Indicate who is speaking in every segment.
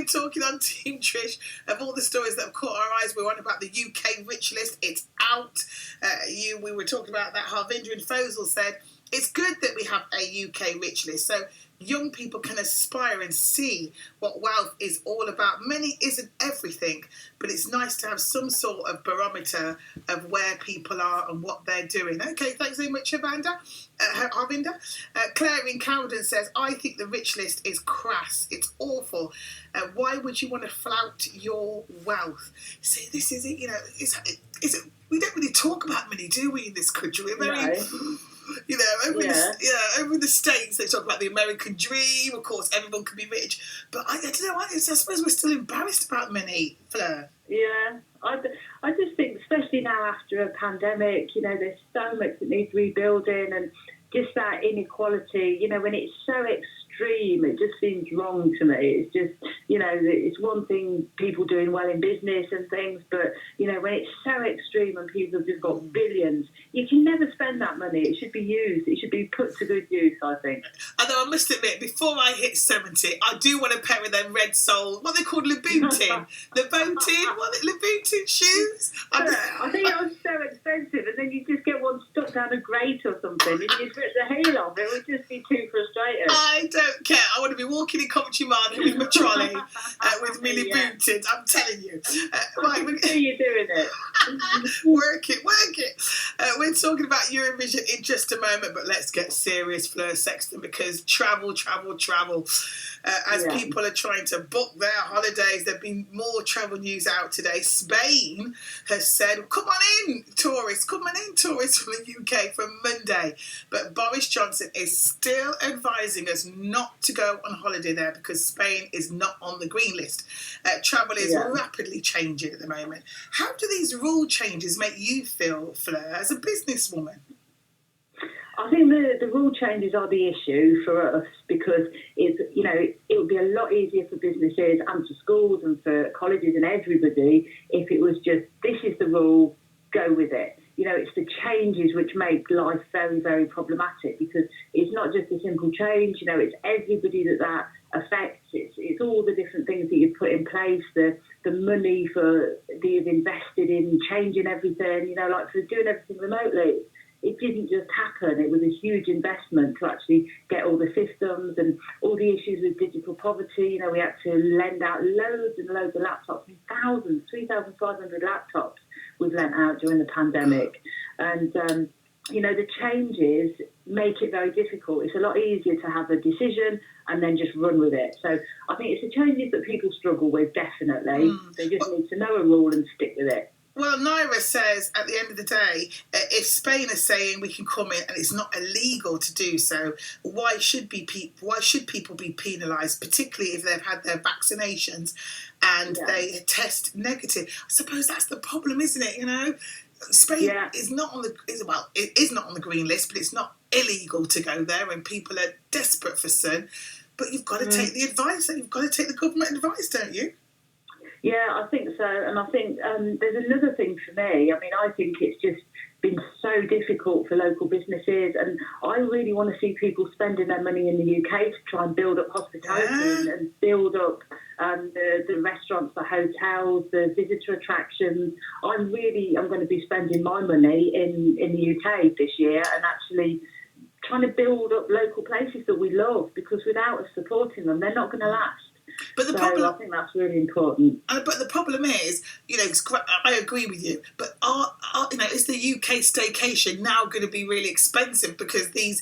Speaker 1: we're talking on Team Trish of all the stories that have caught our eyes. We're on about the UK Rich List. It's out. We were talking about that. Harvinder and Fosel said, it's good that we have a UK Rich List, so young people can aspire and see what wealth is all about. Money isn't everything, but it's nice to have some sort of barometer of where people are and what they're doing. Okay, thanks very much, Harvinder. Claire in Cowden says, I think the Rich List is crass. It's awful. Why would you want to flout your wealth? See, this is it. You know, we don't really talk about money, do we, in this country? We're very... No. You know, over in the States, they talk about the American dream. Of course, everyone can be rich. But I don't know, I suppose we're still embarrassed about money, Fleur.
Speaker 2: Yeah, I just think, especially now after a pandemic, you know, there's so much that needs rebuilding, and just that inequality, you know, when it's so extreme, it just seems wrong to me. It's just, you know, it's one thing people doing well in business and things, but, you know, when it's so extreme and people have just got billions, you can never spend that money. It should be used. It should be put to good use, I think.
Speaker 1: Although I must admit, before I hit 70, I do want a pair of them red sole, what they called Louboutin. Louboutin shoes?
Speaker 2: I think it was so expensive, and then you just get one stuck down a grate or something, and you rip the heel off. It would just be too frustrating.
Speaker 1: I don't care. I want to be walking in Coventry Market with my trolley, with me Louboutins. I'm telling you.
Speaker 2: Right, I see you doing it.
Speaker 1: Work it. We're talking about Eurovision in just a moment, but let's get serious, Fleur Sexton, because travel. As people are trying to book their holidays, there have been more travel news out today. Spain has said, come on in, tourists from the UK from Monday. But Boris Johnson is still advising us not to go on holiday there because Spain is not on the green list. Travel is rapidly changing at the moment. How do these rule changes make you feel, Fleur, as a businesswoman?
Speaker 2: I think the rule changes are the issue for us because it would be a lot easier for businesses and for schools and for colleges and everybody if it was just, this is the rule, go with it. You know, it's the changes which make life very, very problematic because it's not just a simple change, you know, it's everybody that affects. It's all the different things that you've put in place, the money that you've invested in changing everything, you know, like for doing everything remotely. It didn't just happen. It was a huge investment to actually get all the systems and all the issues with digital poverty. You know, we had to lend out loads and loads of laptops, 3,500 laptops we've lent out during the pandemic. And, the changes make it very difficult. It's a lot easier to have a decision and then just run with it. So I think it's the changes that people struggle with, definitely. They just need to know a rule and stick with it.
Speaker 1: Well, Naira says at the end of the day, if Spain is saying we can come in and it's not illegal to do so, why should people be penalised, particularly if they've had their vaccinations and they test negative? I suppose that's the problem, isn't it? You know, Spain is not on it is not on the green list, but it's not illegal to go there, and people are desperate for sun. But you've got to take the advice, and you've got to take the government advice, don't you?
Speaker 2: Yeah, I think so. And I think there's another thing for me. I mean, I think it's just been so difficult for local businesses. And I really want to see people spending their money in the UK to try and build up hospitality and build up the restaurants, the hotels, the visitor attractions. I'm going to be spending my money in the UK this year and actually trying to build up local places that we love, because without us supporting them, they're not going to last.
Speaker 1: But the problem,
Speaker 2: I think that's really important.
Speaker 1: But the problem is, I agree with you. But is the UK staycation now going to be really expensive because these,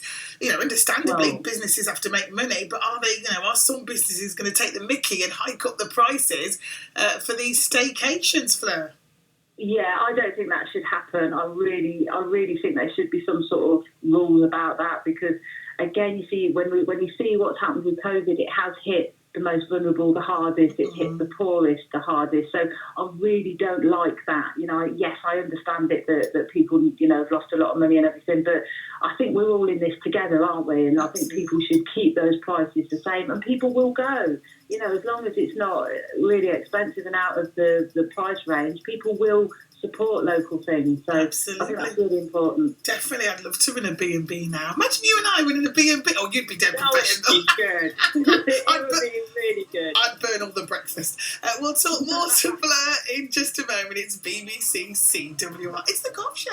Speaker 1: understandably, businesses have to make money? But are some businesses going to take the mickey and hike up the prices for these staycations, Fleur?
Speaker 2: Yeah, I don't think that should happen. I really think there should be some sort of rules about that, because again, you see, when you see what's happened with COVID, it has hit the most vulnerable the hardest, it's hit the poorest the hardest. So I really don't like that. Yes, I understand it that people, have lost a lot of money and everything, but I think we're all in this together, aren't we? And I think people should keep those prices the same, and people will go. As long as it's not really expensive and out of the price range, people will support local things. So absolutely. I think that's really important.
Speaker 1: Definitely, I'd love to run a B&B now. Imagine you and I running a B&B. Oh, you'd be dead professional.
Speaker 2: It would be good. It would be really good.
Speaker 1: I'd burn and all the breakfast. We'll talk more to Fleur in just a moment. It's BBC CWR. It's the Golf Show.